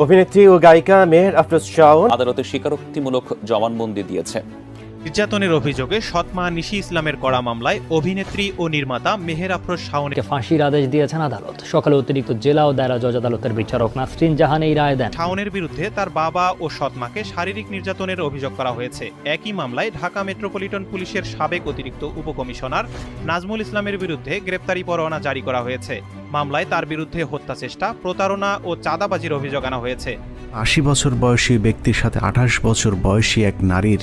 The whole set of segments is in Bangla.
অভিনেত্রী ও গায়িকা মেহের আফরোজ শাওন আদালতে স্বীকারোক্তিমূলক জবানবন্দি দিয়েছে। নির্যাতনের অভিযোগে সৎমা নিশি ইসলামের করা মামলায় অভিনেত্রী ও নির্মাতা মেহের আফরোজ শাওনকে ফাঁসির আদেশ দিয়েছেন আদালত। সকালে অতিরিক্ত জেলা ও দায়রা জজ আদালতের বিচারক নাসরিন জাহান এই রায় দেন। শাওনের বিরুদ্ধে তার বাবা ও সৎমাকে শারীরিক নির্যাতনের অভিযোগ করা হয়েছে। একই মামলায় ঢাকা মেট্রোপলিটন পুলিশের সাবেক অতিরিক্ত উপকমিশনার নাজমুল ইসলামের বিরুদ্ধে গ্রেপ্তারি পরোয়ানা জারি করা হয়েছে। মামলায় তার বিরুদ্ধে হত্যা চেষ্টা, প্রতারণা ও চাঁদাবাজির অভিযোগ আনা হয়েছে। ৮০ বছর বয়সী ব্যক্তির সাথে ২৮ বছর বয়সী এক নারীর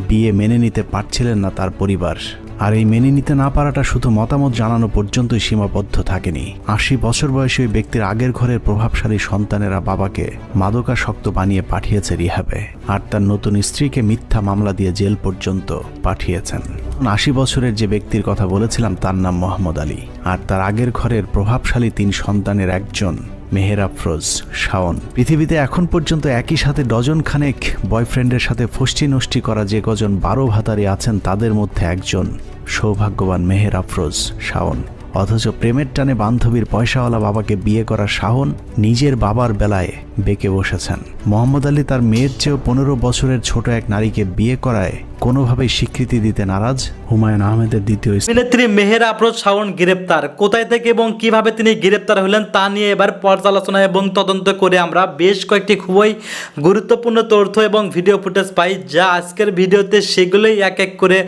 বিয়ে মেনে নিতে পারছিলেন না তার পরিবার। আর এই মেনে নিতে না পারাটা শুধু মতামত জানানো পর্যন্তই সীমাবদ্ধ থাকেনি। ৮০ বছর বয়সী ওই ব্যক্তির আগের ঘরের প্রভাবশালী সন্তানেরা বাবাকে মাদকাসক্ত বানিয়ে পাঠিয়েছে রিহ্যাবে, আর তার নতুন স্ত্রীকে মিথ্যা মামলা দিয়ে জেল পর্যন্ত পাঠিয়েছেন। ৮০ বছরের যে ব্যক্তির কথা বলেছিলাম তার নাম মোহাম্মদ আলী, আর তার আগের ঘরের প্রভাবশালী ৩ সন্তানের একজন মেহের আফরোজ শাওন। পৃথিবীতে এখন পর্যন্ত একই সাথে ডজন খানেক বয়ফ্রেন্ডের সাথে ফষ্টি নষ্টি করা যে কজন 12 ভাতারি আছেন তাদের মধ্যে একজন সৌভাগ্যবান মেহের আফরোজ শাওন। অথচ প্রেমের টানে বান্ধবীর পয়সাওয়ালা বাবাকে বিয়ে করা শাওন নিজের বাবার বেলায় বেঁকে বসেছেন। মোহাম্মদ আলী তার মেয়ের চেয়েও 15 বছরের ছোট এক নারীকে বিয়ে করায় কোনোভাবেই স্বীকৃতি দিতে নারাজ হুমায়ুন আহমেদের দ্বিতীয় অভিনেত্রী মেহের আফরোজ শাওন গ্রেপ্তার। কোথায় থেকে এবং কিভাবে তিনি গ্রেপ্তার হলেন তা নিয়ে এবার পর্যালোচনা এবং তদন্ত করে আমরা বেশ কয়েকটি খুবই গুরুত্বপূর্ণ তথ্য এবং ভিডিও ফুটেজ পাই, যা আজকের ভিডিওতে সেগুলোই এক এক করে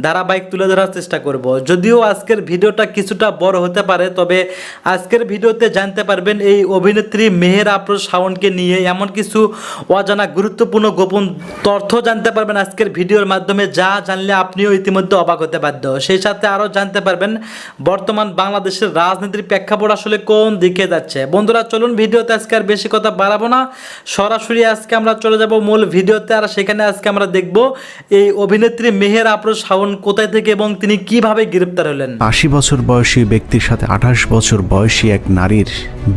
ধারাবাহিক তুলে ধরার চেষ্টা করব। যদিও আজকের ভিডিওটা কিছুটা বড় হতে পারে, তবে আজকের ভিডিওতে জানতে পারবেন এই অভিনেত্রী মেহের আফরোজ শাওনকে নিয়ে এমন কিছু অজানা গুরুত্বপূর্ণ গোপন তথ্য জানতে পারবেন আজকের ভিডিওর মাধ্যমে, যা জানলে আপনিও ইতিমধ্যে অবাক হতে বাধ্য। সেই সাথে আরও জানতে পারবেন বর্তমান বাংলাদেশের রাজনীতির প্রেক্ষাপট আসলে কোন দিকে যাচ্ছে। বন্ধুরা চলুন ভিডিওতে আজকে আর বেশি কথা বাড়াবো না, সরাসরি আজকে আমরা চলে যাব মূল ভিডিওতে। আর সেখানে আজকে আমরা দেখব এই অভিনেত্রী মেহের আফরোজ শাওন কোথায় থেকে এবং তিনি কিভাবে গ্রেপ্তার হলেন। ৮০ বছর বয়সী ব্যক্তির সাথে ২৮ বছর বয়সী এক নারীর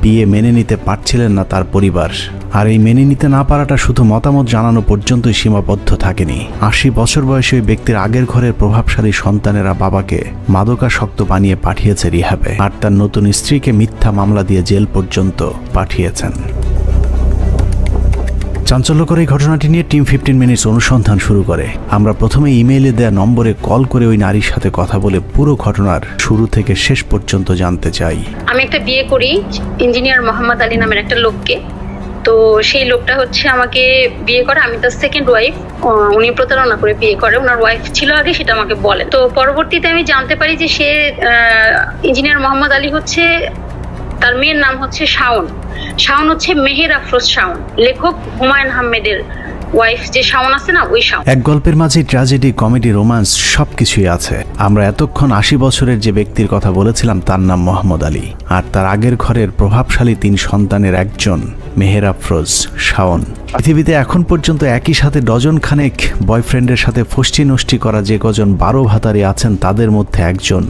বিয়ে মেনে নিতে পারছিলেন না তার পরিবার। আর এই মেনে নিতে না পারাটা শুধু মতামত জানানো পর্যন্তই সীমাবদ্ধ থাকেনি। ৮০ বছর বয়সী ওই ব্যক্তির আগের ঘরের প্রভাবশালী সন্তানেরা বাবাকে মাদকাসক্ত বানিয়ে পাঠিয়েছে রিহ্যাবে, আর তার নতুন স্ত্রীকে মিথ্যা মামলা দিয়ে জেল পর্যন্ত পাঠিয়েছেন। চাঞ্চল্যকর এই ঘটনাটি নিয়ে টিম 15 মিনিটস অনুসন্ধান শুরু করে। আমরা প্রথমে ইমেইলে দেয়া নম্বরে কল করে ওই নারীর সাথে কথা বলে পুরো ঘটনার শুরু থেকে শেষ পর্যন্ত জানতে চাই। আমি একটা বিয়ে করি ইঞ্জিনিয়ার মোহাম্মদ আলী নামের একটা লোককে। তো সেই লোকটা হচ্ছে আমাকে বিয়ে করে, আমি তার সেকেন্ড ওয়াইফ। উনি প্রতারণা করে বিয়ে করে, ওনার ওয়াইফ ছিল আগে, সেটা আমাকে বলে। তো পরবর্তীতে আমি জানতে পারি যে সে ইঞ্জিনিয়ার মোহাম্মদ আলী হচ্ছে, তার মেয়ের নাম হচ্ছে শাওন। শাওন হচ্ছে মেহের আফরোজ শাওন, লেখক হুমায়ুন আহমেদের ওয়াইফ যে শাওন আছে না, ওই শাওন। এক গল্পের মাঝে ট্র্যাজেডি, কমেডি, রোম্যান্স সবকিছুই আছে। আমরা এতক্ষণ ৮০ বছরের যে ব্যক্তির কথা বলেছিলাম তার নাম মোহাম্মদ আলী, আর তার আগের ঘরের প্রভাবশালী ৩ সন্তানের একজন মেহের আফরোজ শাওন। পৃথিবীতে এখন পর্যন্ত একই সাথে ডজন খানেক বয়ফ্রেন্ডের সাথে ফষ্টি নষ্টি করা যে কজন 12 ভাতারি আছেন তাদের মধ্যে একজন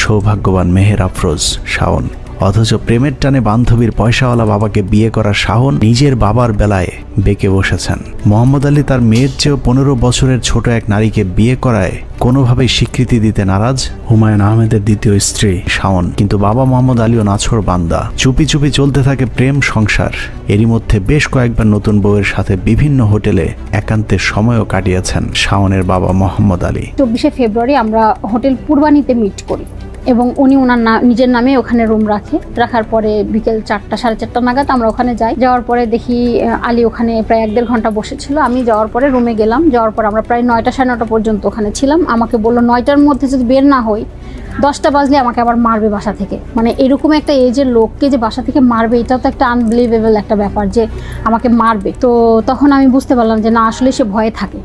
সৌভাগ্যবান মেহের আফরোজ শাওন। অথচ প্রেমের টানে বান্ধবীর পয়সাওয়ালা বাবাকে বিয়ে করা শাওন নিজের বাবার বেলায় বেঁকে বসেছেন। মোহাম্মদ আলী তার মেয়ের চেয়েও 15 বছরের ছোট এক নারীকে বিয়ে করায় কোনোভাবেই স্বীকৃতি দিতে নারাজ হুমায়ুন আহমেদের দ্বিতীয় স্ত্রী শাওন। কিন্তু বাবা মোহাম্মদ আলীও নাছোড় বান্দা। চুপি চুপি চলতে থাকে প্রেম সংসার। এরই মধ্যে বেশ কয়েকবার নতুন বউয়ের সাথে বিভিন্ন হোটেলে একান্তের সময়ও কাটিয়েছেন শাওনের বাবা মোহাম্মদ আলী। 24শে ফেব্রুয়ারি আমরা হোটেল পূর্বানীতে মিট করি এবং উনি ওনার নিজের নামে ওখানে রুম রাখার পরে বিকেল 4টা 4:30 নাগাদ আমরা ওখানে যাই। যাওয়ার পরে দেখি আলী ওখানে প্রায় 1-1.5 ঘন্টা বসেছিল। আমি যাওয়ার পরে রুমে গেলাম। যাওয়ার পর আমরা প্রায় 9টা 9:30 পর্যন্ত ওখানে ছিলাম। আমাকে বললো 9টার মধ্যে যদি বের না হই 10টা বাজলে আমাকে আবার মারবে বাসা থেকে। মানে এরকম একটা এজের লোককে যে বাসা থেকে মারবে, এটাও তো একটা আনবিলিভেবল একটা ব্যাপার যে আমাকে মারবে। তো তখন আমি বুঝতে পারলাম যে না, আসলে সে ভয়ে থাকে।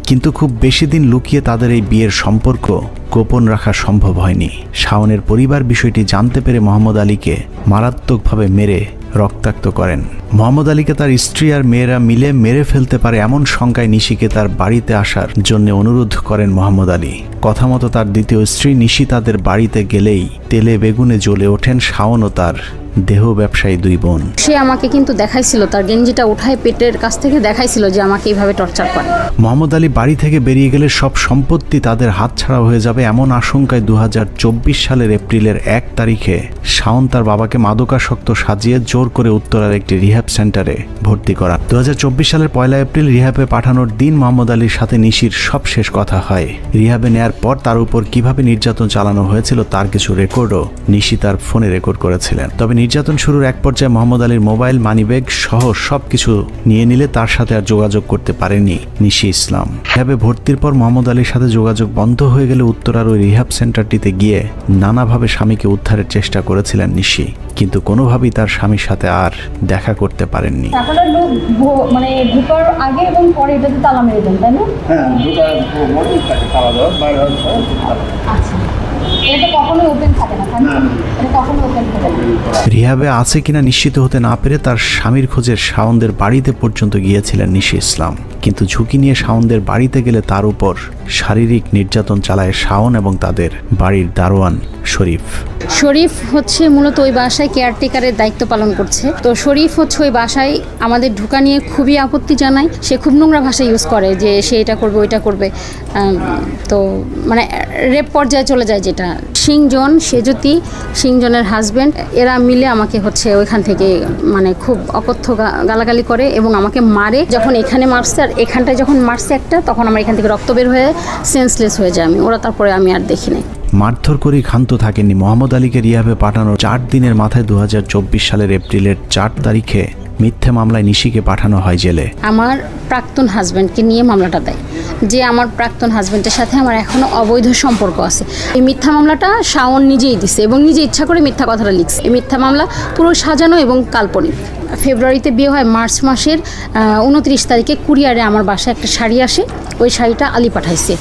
কিন্তু খুব বেশি দিন লুকিয়ে তাদের এই বিয়ের সম্পর্ক গোপন রাখা সম্ভব হয়নি। শাওনের পরিবার বিষয়টি জানতে পেরে মোহাম্মদ আলীকে মারাত্মকভাবে মেরে রক্তাক্ত করেন। মোহাম্মদ আলীকে তার স্ত্রী আর মেয়েরা মিলে মেরে ফেলতে পারে এমন শঙ্কায় নিশিকে তার বাড়িতে আসার জন্য অনুরোধ করেন মোহাম্মদ আলী। কথা মতো তার দ্বিতীয় স্ত্রী নিশি তাদের বাড়িতে গেলেই তেলে বেগুনে জ্বলে ওঠেন শাওন ও তার দেহ ব্যবসায়ী 2 বোন। সে আমাকে কিন্তু দেখাইছিল, তার গেঞ্জিটা উঠায় পেটের কাছ থেকে দেখাইছিল যে আমাকে এইভাবে টর্চার করে। মোহাম্মদ আলী বাড়ি থেকে বেরিয়ে গেলে সব সম্পত্তি তাদের হাতছাড়া হয়ে যাবে এমন আশঙ্কায় 2024 সালের এপ্রিলের 1 তারিখে শাওন তার বাবাকে মাদকাসক্ত সাজিয়ে জোর করে উত্তরার একটি রিহ্যাব সেন্টারে ভর্তি করা। 2024 সালের 1 এপ্রিল রিহ্যাবে পাঠানোর দিন মোহাম্মদ আলীর সাথে নিশির সব শেষ কথা হয়। রিহ্যাবে নেয়ার পর তার উপর কিভাবে নির্যাতন চালানো হয়েছিল তার কিছু রেকর্ডও নিশি তার ফোনে রেকর্ড করেছিলেন। তবে নির্যাতন শুরুর এক পর্যায়ে মোহাম্মদ আলীর মোবাইল, মানিব্যাগ সহ সবকিছু নিয়ে নিলে তার সাথে আর যোগাযোগ করতে পারেনি নিশি ইসলাম। রিহ্যাবে ভর্তির পর মোহাম্মদ আলীর সাথে যোগাযোগ বন্ধ হয়ে গেলে উত্তরার ওই রিহ্যাব সেন্টারটিতে গিয়ে নানাভাবে স্বামীকে উদ্ধারের চেষ্টা করেছিলেন নিশি, কিন্তু কোনোভাবেই তার স্বামীর সাথে আর দেখা করতে পারেননি। টাকাটা মানে ঢোকার আগে এবং পরে এটাতে তালা মেরে দেন, তাই না? হ্যাঁ, তালা দেওয়া বাইরে আচ্ছা, এটা কখনোই ওপেন থাকে না, এটা কখনোই ওপেন থাকে না। রিহ্যাবে আছে কিনা নিশ্চিত হতে না পেরে তার স্বামীর খোঁজে শাওনদের বাড়িতে পর্যন্ত গিয়েছিলেন নিশি ইসলাম, কিন্তু ঝুঁকি নিয়ে শাওনদের বাড়িতে গেলে তার উপর শারীরিক নির্যাতন চালায় শাওন এবং তাদের বাড়ির দারোয়ান শরীফ। শরীফ হচ্ছে মূলত ওই বাসায় কেয়ারটেকারের দায়িত্ব পালন করছে। তো শরীফ হচ্ছে ওই বাসায় আমাদের ঢোকা নিয়ে খুবই আপত্তি জানায়। সে খুব নোংরা ভাষা ইউজ করে যে সে এটা করবে ওইটা করবে, তো মানে রেপ পর্যায়ে চলে যায়। যেটা সিংজন, সেজতি, সিংজনের হাজব্যান্ড, এরা মিলে আমাকে হচ্ছে ওইখান থেকে মানে খুব অকথ্য গালাগালি করে এবং আমাকে মারে। যখন এখানে মারছে আর এখানটায় যখন মারছে একটা, তখন আমার এখান থেকে রক্ত বের হয়ে সেন্সলেস হয়ে যায়। ওরা তারপরে আমি আর দেখি নাই। মারধর করেই ক্ষান্ত থাকেননি। মোহাম্মদ আলীকে রিহ্যাবে পাঠানোর 4 দিনের মাথায় 2024 সালের এপ্রিলের 4 তারিখে মিথ্যে মামলায় নিশিকে পাঠানো হয় জেলে। আমার প্রাক্তন হাজব্যান্ডকে নিয়ে মামলাটা দেয়, যে আমার প্রাক্তন হাজব্যান্ডের সাথে আমার এখনো অবৈধ সম্পর্ক আছে। এই মিথ্যা মামলাটা শাওন নিজেই দিছে এবং নিজে ইচ্ছা করে মিথ্যা কথাটা লিখছে। এই মিথ্যা মামলা পুরো সাজানো এবং কাল্পনিক। ফেব্রুয়ারিতে বিয়ে হয়, মার্চ মাসের 29 তারিখে কুরিয়ারে আমার বাসায় একটা শাড়ি আসে। ওই শাড়িটা আলী পাঠাইছে।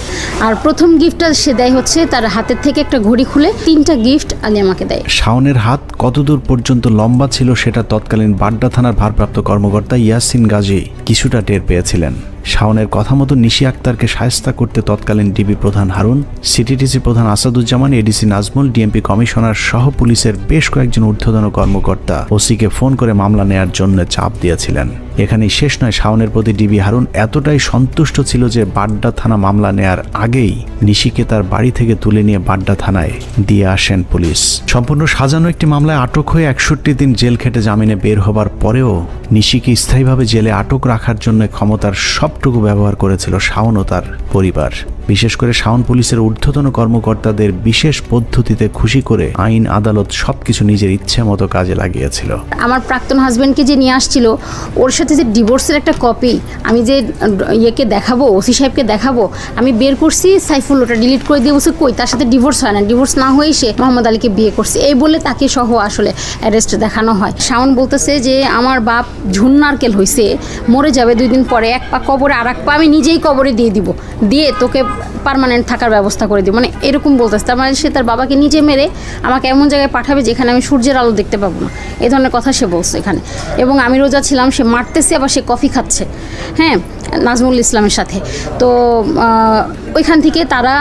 আর প্রথম গিফটটা সে দেয় হচ্ছে তার হাতের থেকে একটা ঘড়ি খুলে 3টা গিফট আলী আমাকে দেয়। শাওনের হাত কতদূর পর্যন্ত লম্বা ছিল সেটা তৎকালীন বাড্ডা থানার ভারপ্রাপ্ত কর্মকর্তা ইয়াসিন গাজী কিছুটা টের পেয়েছিলেন। শাওনের কথা মতো নিশি আক্তারকে শায়েস্তা করতে তৎকালীন ডিবি প্রধান হারুন, সিটিটিসি প্রধান Asaduzzaman, ADC Nazmul, DMP commissioner সহ পুলিশের বেশ কয়েকজন ঊর্ধ্বতন কর্মকর্তা ওসিকে ফোন করে মামলা নেয়ার জন্য চাপ দিয়েছিলেন। এখানেই শেষ নয়, শাওনের প্রতি ডিবি হারুন এতটাই সন্তুষ্ট ছিল যে বাড্ডা থানা মামলা নেয়ার আগেই নিশিকে তার বাড়ি থেকে তুলে নিয়ে বাড্ডা থানায় দিয়ে আসেন পুলিশ। সম্পূর্ণ সাজানো একটি মামলায় আটক হয়ে 61 দিন জেল খেটে জামিনে বের হবার পরেও নিশিকে স্থায়ীভাবে জেলে আটক রাখার জন্য ক্ষমতার সবটুকু ব্যবহার করেছিল শাওন ও তার পরিবার। বিশেষ করে শাওন পুলিশের ঊর্ধ্বতন কর্মকর্তাদের বিশেষ পদ্ধতিতে খুশি করে আইন আদালত সবকিছু নিজের ইচ্ছে মতো কাজে লাগিয়েছিল। আমার প্রাক্তন হাজব্যান্ডকে যে নিয়ে আসছিল, ওর সাথে যে ডিভোর্সের একটা কপি আমি যে ইয়েকে দেখাবো, ওসি সাহেবকে দেখাবো, আমি বের করছি। সাইফুল ওটা ডিলিট করে দিয়ে বলছে কই, তার সাথে ডিভোর্স হয় না, ডিভোর্স না হয়েই সে মোহাম্মদ আলীকে বিয়ে করছে, এই বলে তাকে সহ আসলে অ্যারেস্ট দেখানো হয়। শাওন বলতেছে যে আমার বাপ ঝুন্নারকেল হয়েছে, মরে যাবে 2 দিন পরে, এক পা কবরে আর এক পা আমি নিজেই কবরে দিয়ে দিব, দিয়ে তোকে পার্মানেন্ট থাকার ব্যবস্থা করে দিব, মানে এরকম বলতেছে। তার মানে সে তার বাবাকে নিজে মেরে আমাকে এমন জায়গায় পাঠাবে যেখানে আমি সূর্যের আলো দেখতে পাবো না, এই ধরনের কথা সে বলছে এখানে। এবং আমি রোজা ছিলাম, সে মারতেছে আবার সে কফি খাচ্ছে, হ্যাঁ, নাজমুল ইসলামের সাথে। তো ওইখান থেকে তারা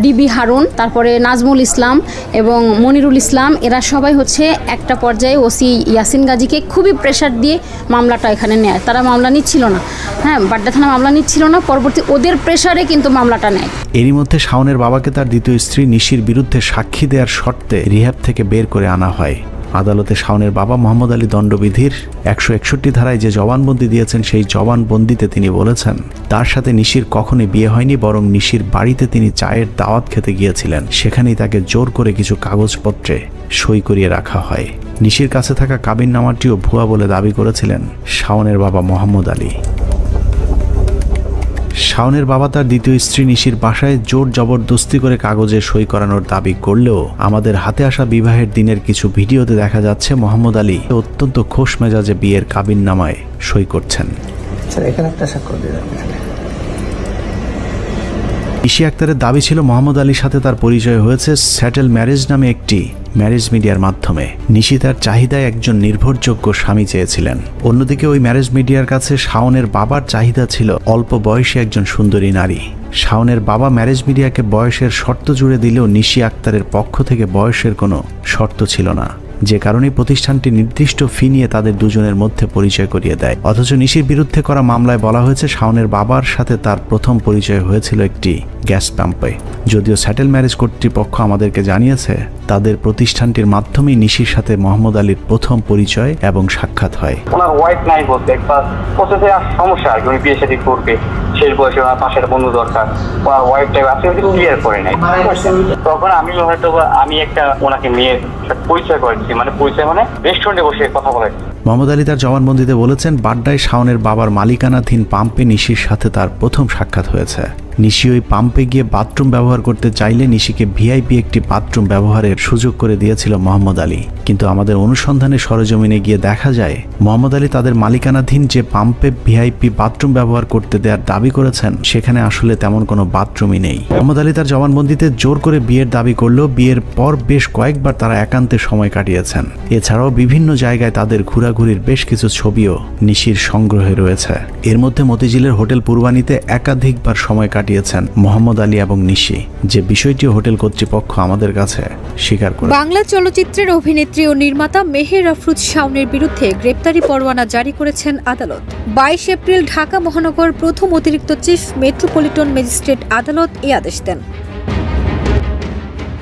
ডিবি হারুন, তারপরে নাজমুল ইসলাম এবং মনিরুল ইসলাম, এরা সবাই হচ্ছে একটা পর্যায়ে ওসি ইয়াসিন গাজীকে খুবই প্রেশার দিয়ে মামলাটা এখানে নেয়। তারা মামলা নিচ্ছিল না, হ্যাঁ, বাড্ডা থানা মামলা নিচ্ছিল না, পরবর্তী ওদের প্রেশারে কিন্তু মামলাটা নেয়। এরই মধ্যে শাওনের বাবাকে তার দ্বিতীয় স্ত্রী নিশির বিরুদ্ধে সাক্ষী দেওয়ার শর্তে রিহ্যাব থেকে বের করে আনা হয়। আদালতে শাওনের বাবা মোহাম্মদ আলী দণ্ডবিধির 161 ধারায় যে জবানবন্দি দিয়েছেন, সেই জবানবন্দিতে তিনি বলেছেন তার সাথে নিশির কখনোই বিয়ে হয়নি, বরং নিশির বাড়িতে তিনি চায়ের দাওয়াত খেতে গিয়েছিলেন। সেখানেই তাকে জোর করে কিছু কাগজপত্রে সই করিয়ে রাখা হয়। নিশির কাছে থাকা কাবিননামাটিও ভুয়া বলে দাবি করেছিলেন শাওনের বাবা মোহাম্মদ আলী। শাওনের বাবা তার দ্বিতীয় স্ত্রী নিশির বাসায় জোর জবরদস্তি করে কাগজে সই করানোর দাবি করলেও আমাদের হাতে আসা বিবাহের দিনের কিছু ভিডিওতে দেখা যাচ্ছে মোহাম্মদ আলী অত্যন্ত খোশ মেজাজে বিয়ের কাবিননামায় সই করছেন। এখানে একটা স্বাক্ষর দিয়ে রাখবেন। নিশি আক্তারের দাবি ছিল মোহাম্মদ আলীর সাথে তার পরিচয় হয়েছে স্যাটেল ম্যারেজ নামে একটি ম্যারেজ মিডিয়ার মাধ্যমে। নিশি তার চাহিদায় একজন নির্ভরযোগ্য স্বামী চেয়েছিলেন। অন্যদিকে ওই ম্যারেজ মিডিয়ার কাছে শাওনের বাবার চাহিদা ছিল অল্প বয়সী একজন সুন্দরী নারী। শাওনের বাবা ম্যারেজ মিডিয়াকে বয়সের শর্ত জুড়ে দিলেও নিশি আক্তারের পক্ষ থেকে বয়সের কোনো শর্ত ছিল না। যে কারণে প্রতিষ্ঠানটি নির্দিষ্ট ফি নিয়ে তাদের দুজনের মধ্যে পরিচয় করিয়ে দেয়। অথচ নিশির বিরুদ্ধে করা মামলায় বলা হয়েছে শাওনের বাবার সাথে তার প্রথম পরিচয় হয়েছিল একটি গ্যাস পাম্পে। যদিও স্যাটেল ম্যারেজ কর্তৃপক্ষ আমাদেরকে জানিয়েছে তাদের প্রতিষ্ঠানটির মাধ্যমেই নিশির সাথে মোহাম্মদ আলীর প্রথম পরিচয় এবং সাক্ষাৎ হয়। ওনার ওয়াইফ নাই বলতে একটা প্রসেসে সমস্যা আর কি, উনি বিয়ে শাদী করবে, শেষ বয়সে ওনার পাশের বন্ধু দরকার, ওনার ওয়াইফটাই আছে ক্লিয়ার করে নাই। তখন আমি হয়তো আমি একটা ওনাকে মেয়ের পরিচয় করেছি, মানে পরিচয় মানে রেস্টুরেন্টে বসে কথা বলে। মোহাম্মদ আলী তার জবানবন্দিতে বলেছেন, বাড্ডায় শাওনের বাবার মালিকানাধীন পাম্পে নিশির সাথে তার প্রথম সাক্ষাৎ হয়েছে। নিশি ওই পাম্পে গিয়ে বাথরুম ব্যবহার করতে চাইলে নিশিকে ভিআইপি একটি বাথরুম ব্যবহারের সুযোগ করে দিয়েছিল মোহাম্মদ আলী। কিন্তু আমাদের অনুসন্ধানে সরেজমিনে গিয়ে দেখা যায় মোহাম্মদ আলী তাদের মালিকানাধীন যে পাম্পে ভিআইপি বাথরুম ব্যবহার করতে দেওয়ার দাবি করেছেন সেখানে আসলে তেমন কোনো বাথরুমই নেই। মোহাম্মদ আলী তার জবানবন্দিতে জোর করে বিয়ের দাবি করলেও বিয়ের পর বেশ কয়েকবার তারা একান্তে সময় কাটিয়েছেন। এছাড়াও বিভিন্ন জায়গায় তাদের ঘোরাঘুরির বেশ কিছু ছবিও নিশির সংগ্রহে রয়েছে। এর মধ্যে মতিঝিলের হোটেল পূর্বানীতে একাধিকবার সময় কাটিয়েছেন মোহাম্মদ আলী এবং নিশি, যে বিষয়টি হোটেল কর্তৃপক্ষ আমাদের কাছে স্বীকার করে। বাংলা চলচ্চিত্রের অভিনেত্রী ও নির্মাতা মেহের আফরোজ শাওনের বিরুদ্ধে গ্রেপ্তারি পরোয়ানা জারি করেছেন আদালত। 22 এপ্রিল ঢাকা মহানগর প্রথম অতিরিক্ত চিফ মেট্রোপলিটন ম্যাজিস্ট্রেট আদালত এই আদেশ দেন।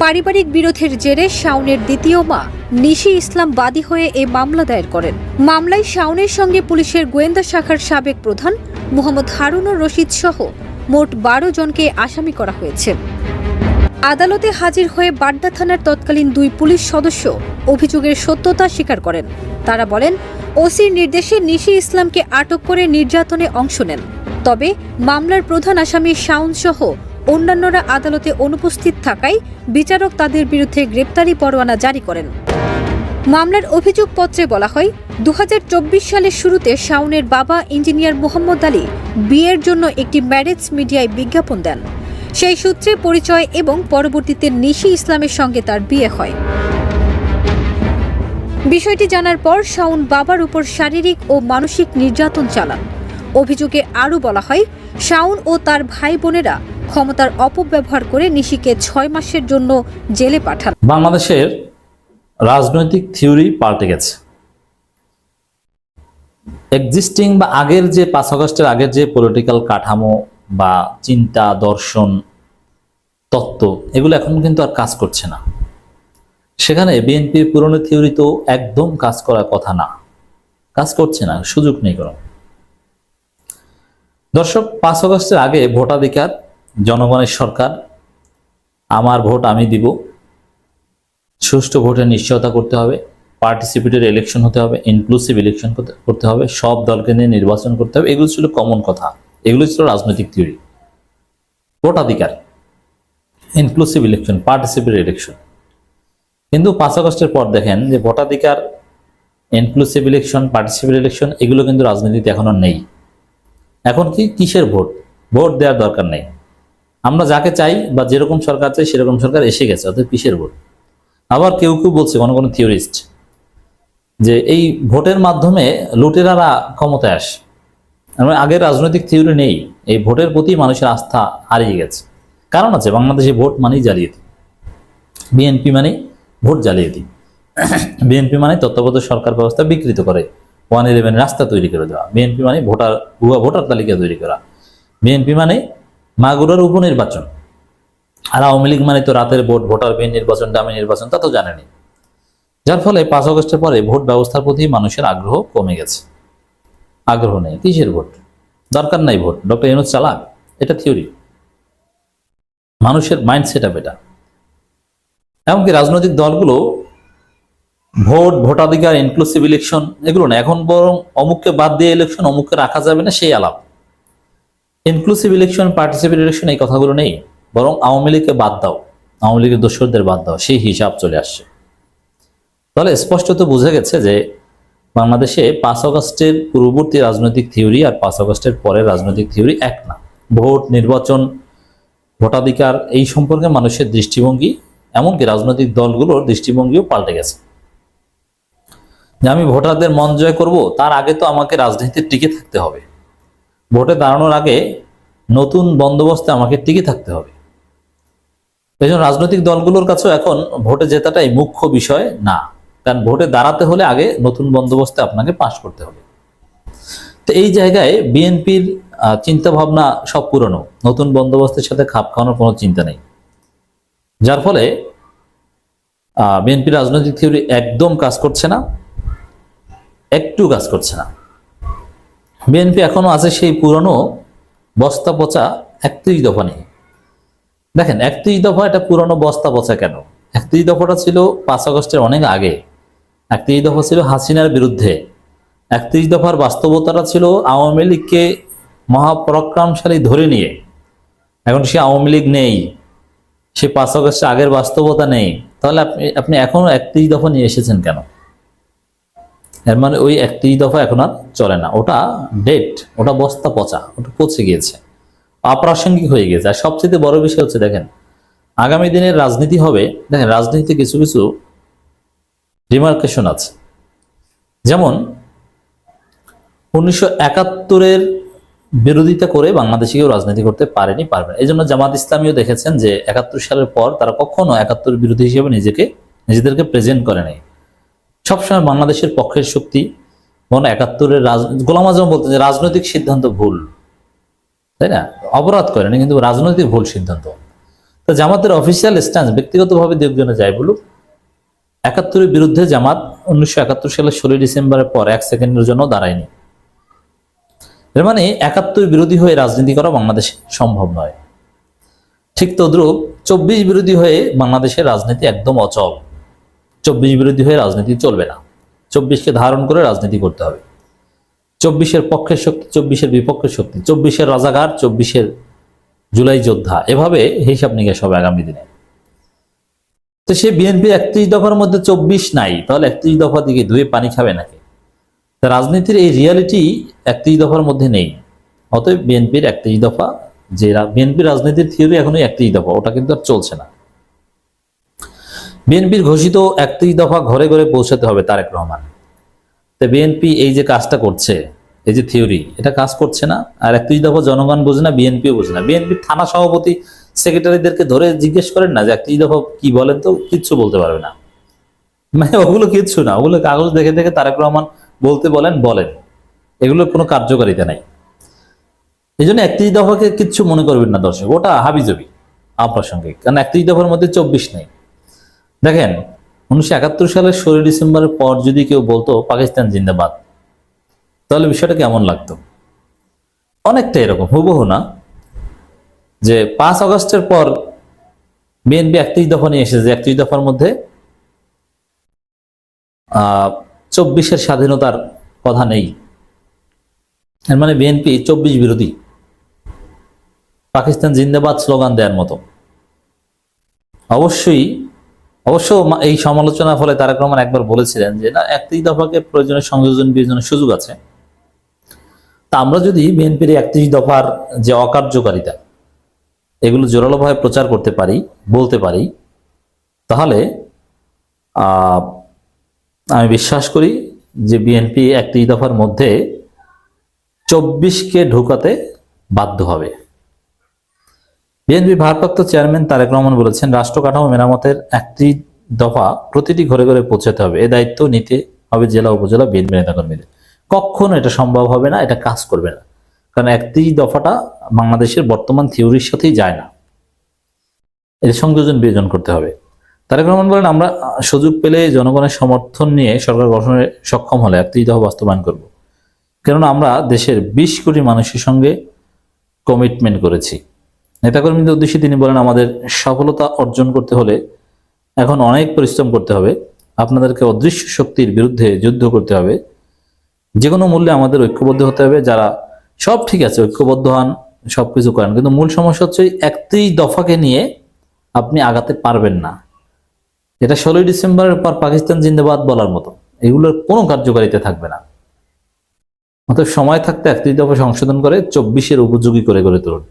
পারিবারিক বিরোধের জেরে শাওনের দ্বিতীয় মা নিশি ইসলাম বাদী হয়ে এই মামলা দায়ের করেন। মামলায় শাওনের সঙ্গে পুলিশের গোয়েন্দা শাখার সাবেক প্রধান মোহাম্মদ হারুনুর রশিদ সহ মোট 12 জনকে আসামি করা হয়েছে। আদালতে হাজির হয়ে বাড্ডা থানার তৎকালীন 2 পুলিশ সদস্য অভিযোগের সত্যতা স্বীকার করেন। তারা বলেন, ওসির নির্দেশে নিশি ইসলামকে আটক করে নির্যাতনে অংশ নেন। তবে মামলার প্রধান আসামি শাওন সহ অন্যান্যরা আদালতে অনুপস্থিত থাকায় বিচারক তাদের বিরুদ্ধে গ্রেপ্তারি পরোয়ানা জারি করেন। মামলার অভিযোগপত্রে বলা হয়, 2024 সালের শুরুতে শাওনের বাবা ইঞ্জিনিয়ার মোহাম্মদ আলী বিয়ের জন্য একটি ম্যারেজ মিডিয়ায় বিজ্ঞাপন দেন। সেই সূত্রে পরিচয় এবং পরবর্তীতে নিশি ইসলামের সঙ্গে তার বিয়ে হয়। বিষয়টি জানার পর শাওন বাবার উপর শারীরিক ও মানসিক নির্যাতন চালান। অভিযোগে আরও বলা হয়, শাওন ও তার ভাই বোনেরা ক্ষমতার অপব্যবহার করে নিশিকে 6 মাসের জন্য জেলে পাঠান। বাংলাদেশের রাজনৈতিক থিওরি পাল্টে গেছে। এক্সিস্টিং বা আগের যে 5 আগস্টের আগের যে পলিটিক্যাল কাঠামো বা চিন্তা, দর্শন, তত্ত্ব, এগুলো এখন কিন্তু আর কাজ করছে না। সেখানে বিএনপির পুরনো থিওরি তো একদম কাজ করার কথা না, কাজ করছে না, সুযোগ নেই কোনো। দর্শক, 5 আগস্টের আগে ভোটাধিকার, জনগণের সরকার, আমার ভোট আমি দিব, সুষ্ঠু ভোটের নিশ্চয়তা করতে হবে, পার্টিসিপেটরি ইলেকশন হতে হবে, ইনক্লুসিভ ইলেকশন করতে হবে, সব দলকে নিয়ে নির্বাচন করতে হবে, এগুলো ছিল কমন কথা, এগুলো ছিল রাজনৈতিক থিওরি। ভোটাধিকার, ইনক্লুসিভ ইলেকশন, পার্টিসিপেটরি ইলেকশন। কিন্তু 5 আগস্টের পর দেখেন যে ভোটাধিকার, ইনক্লুসিভ ইলেকশন, পার্টিসিপেটরি ইলেকশন এগুলো কিন্তু রাজনীতিতে এখনো নেই। এখন কি কিসের ভোট? ভোট দেওয়ার দরকার নেই। আমরা যাকে চাই বা যেরকম সরকার চাই সেরকম সরকার এসে গেছে, অর্থাৎ কিসের ভোট? আবার কেউ কেউ বলছে, কোনো থিওরিস্ট, যে এই ভোটের মাধ্যমে লুটেরারা ক্ষমতায় আসে। আগের রাজনৈতিক থিওরি নেই, এই ভোটের প্রতি মানুষের আস্থা হারিয়ে গেছে। কারণ আছে, বাংলাদেশে ভোট মানেই জালিয়াতি, বিএনপি মানে ভোট জালিয়াতি, বিএনপি মানে তত্ত্বাবধায়ক সরকার ব্যবস্থা বিকৃত করে, 111 রাস্তা তৈরি করে দেওয়া, বিএনপি মানে ভুয়া ভোটার তালিকা তৈরি করা, বিএনপি মানে মাগুরার উপনির্বাচন, আর আওয়ামী লীগ মানে তো রাতের ভোট, ভোটার বিহীন নির্বাচন, দামি নির্বাচন, তা তো জানেনি। যার ফলে 5 আগস্টের পরে ভোট ব্যবস্থার প্রতি মানুষের আগ্রহ কমে গেছে। আগ্রহ নেই, কিসের ভোট? দরকার নাই ভোট, ডক্টর ইউনূস চালাক, এটা থিওরি, মানুষের মাইন্ডসেট আপ এটা। এমনকি রাজনৈতিক দলগুলো ভোট, ভোটাধিকার, ইনক্লুসিভ ইলেকশন এগুলো না, এখন বরং অমুককে বাদ দিয়ে ইলেকশন, অমুককে রাখা যাবে না সেই আলাপ। ইনক্লুসিভ ইলেকশন, পার্টিসিপেটরি ইলেকশন এই কথাগুলো নেই, বরং আওয়ামী লীগকে বাদ দাও, আওয়ামী লীগের দোসরদের বাদ দাও, সেই হিসাব চলে আসছে। তাহলে স্পষ্টত বোঝা গেছে যে বাংলাদেশে 5 আগস্টের পূর্ববর্তী রাজনৈতিক থিওরি আর 5 আগস্টের পরের রাজনৈতিক থিওরি এক না। ভোট, নির্বাচন, ভোটাধিকার এই সম্পর্কে মানুষের দৃষ্টিভঙ্গি, এমনকি রাজনৈতিক দলগুলোর দৃষ্টিভঙ্গিও পাল্টে গেছে। যে আমি ভোটারদের মন জয় করব, তার আগে তো আমাকে রাজনীতিতে টিকে থাকতে হবে, ভোটে দাঁড়ানোর আগে নতুন বন্দোবস্তে আমাকে টিকে থাকতে হবে। এই জন্য রাজনৈতিক দলগুলোর কাছেও এখন ভোটে জেতাটাই মুখ্য বিষয় না, কারণ ভোটে দাঁড়াতে হলে আগে নতুন বন্দোবস্তে আপনাকে পাশ করতে হবে। তো এই জায়গায় বিএনপির চিন্তা ভাবনা সব পুরনো, নতুন বন্দোবস্তের সাথে খাপ খাওয়ানোর কোনো চিন্তা নেই, যার ফলে বিএনপির রাজনৈতিক থিওরি একদম কাজ করছে না, একটু কাজ করছে না। বিএনপি এখনো আছে সেই পুরনো বস্তা পচা 31 দফা নিয়ে। দেখেন 31 দফা এটা পুরনো বস্তা পচা কেন? 31 দফাটা ছিল 5 আগস্টের অনেক আগে। 31 দফা ছিল হাসিনার বিরুদ্ধে। 31 দফার বাস্তবতাটা ছিল আওয়ামী লীগকে মহাপরাক্রমশালী ধরে নিয়ে। এখন সে আওয়ামী লীগ নেই, সে 5 আগস্টের আগের বাস্তবতা নেই, তাহলে আপনি এখনো 31 দফা নিয়ে এসেছেন কেন? এর মানে ওই 31 দফা এখন আর চলে না, ওটা ডেট, ওটা বস্তা পচা, ওটা পচে গিয়েছে, অপ্রাসঙ্গিক হয়ে গেছে। আর সবচেয়ে বড় বিষয় হচ্ছে দেখেন আগামী দিনের রাজনীতি হবে, দেখেন রাজনীতিতে কিছু কিছু ডিমার্কেশন আছে। যেমন 1971-এর বিরোধিতা করে বাংলাদেশে কেউ রাজনীতি করতে পারেনি, পারবে না। এই জন্য জামাত ইসলামীও দেখেছেন যে 71 সালের পর তারা কখনো 71 বিরোধী হিসেবে নিজেদেরকে প্রেজেন্ট করে নাই। সবসময় বাংলাদেশের পক্ষের শক্তি। 71-এর গোলাম আজম বলতেন যে রাজনৈতিক সিদ্ধান্ত ভুল, তাই না? অপরাধ করেনি, কিন্তু রাজনৈতিক ভুল সিদ্ধান্ত। তো জামাতের অফিসিয়াল স্ট্যান্স ব্যক্তিগতভাবে দু একজনে যায় বলুক, 71-এর বিরুদ্ধে জামাত 1971 সালের 16 ডিসেম্বরের পর 1 সেকেন্ডের জন্য দাঁড়ায়নি। এর মানে 71 বিরোধী হয়ে রাজনীতি করা বাংলাদেশে সম্ভব নয়। ঠিক তদ্রুপ 24 বিরোধী হয়ে বাংলাদেশের রাজনীতি একদম অচল। 24 বিরোধী হয়ে রাজনীতি চলবে না। 24-কে ধারণ করে রাজনীতি করতে হবে। 24-এর পক্ষের শক্তি, 24-এর বিপক্ষের শক্তি, 24-এর রাজাকার, 24-এর জুলাই যোদ্ধা, এভাবে হিসাব নিকাশ হবে আগামী দিনে। তো সে বিএনপি 31 দফার মধ্যে 24 নাই, তাহলে 31 দফা দিকে ধুয়ে পানি খাবে নাকি? রাজনীতির এই রিয়ালিটি 31 দফার মধ্যে নেই। অতএব বিএনপির 31 দফা, যে বিএনপির রাজনীতির থিওরি এখনই 31 দফা, ওটা কিন্তু আর চলছে না। বিএনপির ঘোষিত 31 দফা ঘরে ঘরে পৌঁছাতে হবে তারেক রহমান। তো বিএনপি এই যে কাজটা করছে, এই যে থিওরি, এটা কাজ করছে না। আর 31 দফা জনগণ বোঝে না, বিএনপিও বোঝে না। বিএনপির থানা সভাপতি সেক্রেটারিদেরকে ধরে জিজ্ঞেস করেন না যে 31 দফা কি বলেন, তো কিচ্ছু বলতে পারবে না। মানে ওগুলো কিচ্ছু না, ওগুলো কাগজ দেখে দেখে তারেক রহমান বলতে বলেন, এগুলোর কোনো কার্যকারিতা নাই। এই জন্য 31 দফাকে কিচ্ছু মনে করবেন না দর্শক, ওটা হাবিজাবি, অপ্রাসঙ্গিক। কারণ 31 দফার মধ্যে 24 নেই। দেখেন 1971 সালের 16 ডিসেম্বরের পর যদি কেউ বলতো পাকিস্তান জিন্দাবাদ, তাহলে বিষয়টা কেমন লাগতো? অনেকটা এরকম, হুবহু না যে 5 আগস্টের পর বিএনপি 31 দফা নিয়ে এসেছে, 31 দফার মধ্যে 24-এর স্বাধীনতার কথা নেই। এর মানে বিএনপি 24 বিরোধী, পাকিস্তান জিন্দাবাদ স্লোগান দেওয়ার মতো। অবশ্য এই সমালোচনার ফলে তারেক রহমান একবার বলেছিলেন যে না, 31 দফাকে প্রয়োজনীয় সংযোজন বিয়োজনের সুযোগ আছে। তা আমরা যদি বিএনপির 31 দফার যে অকার্যকারিতা, এগুলো জোরালোভাবে প্রচার করতে পারি, বলতে পারি, তাহলে আমি বিশ্বাস করি যে বিএনপি 31 দফার মধ্যে 24-কে ঢোকাতে বাধ্য হবে। বিএনপি ভারপ্রাপ্ত চেয়ারম্যান তারেক রহমান বলেছেন, রাষ্ট্র কাঠামো মেরামতের 31 দফা প্রতিটি ঘরে ঘরে পৌঁছাতে হবে। এই দায়িত্ব নিতে হবে জেলা উপজেলা বিএনপি নেতাকর্মীদের। কখনো এটা সম্ভব হবে না, এটা কাজ করবে না। কারণ 31 দফাটা বাংলাদেশের বর্তমান থিওরির সাথেই যায় না, এর সংযোজন বিয়োজন করতে হবে। তারেক রহমান বলেন, আমরা সুযোগ পেলে জনগণের সমর্থন নিয়ে সরকার গঠনে সক্ষম হলে 31 দফা বাস্তবায়ন করব। কেননা আমরা দেশের 20 কোটি মানুষের সঙ্গে কমিটমেন্ট করেছি। নেতাকর্মীদের উদ্দেশ্যে তিনি বলেন, আমাদের সফলতা অর্জন করতে হলে এখন অনেক পরিশ্রম করতে হবে। আপনাদেরকে অদৃশ্য শক্তির বিরুদ্ধে যুদ্ধ করতে হবে। যে কোনো মূল্যে আমাদের ঐক্যবদ্ধ হতে হবে। যারা সব ঠিক আছে, ঐক্যবদ্ধ হন, সবকিছু করেন, কিন্তু মূল সমস্যা হচ্ছে 31 দফাকে নিয়ে আপনি আগাতে পারবেন না। এটা 16 ডিসেম্বরের পর পাকিস্তান জিন্দাবাদ বলার মতো, এগুলোর কোনো কার্যকারিতা থাকবে না। অতএব সময় থাকতে 31 দফা সংশোধন করে 24-এর উপযোগী করে গড়ে তুলুন।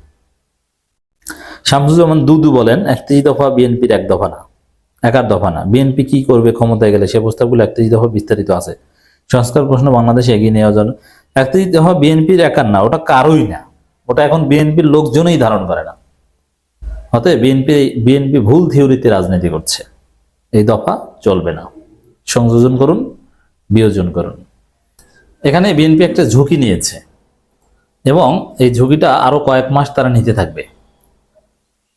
শামসুজ্জামান দুদু বলেন, 31 দফা বিএনপির একার দফা না। বিএনপি কি করবে ক্ষমতায় গেলে, সে প্রস্তাবগুলো 31 দফা বিস্তারিত আছে। সংস্কার প্রশ্ন বাংলাদেশে এগিয়ে নেওয়ার জন্য 31 দফা বিএনপির একার না, ওটা কারোই না, ওটা এখন বিএনপির লোকজনই ধারণ করে না। অতএব বিএনপি ভুল থিওরিতে রাজনীতি করছে, এই দফা চলবে না। সংযোজন করুন, বিয়োজন করুন। এখানে বিএনপি একটা ঝুঁকি নিয়েছে এবং এই ঝুঁকিটা আরো কয়েক মাস তারা নিতে থাকবে।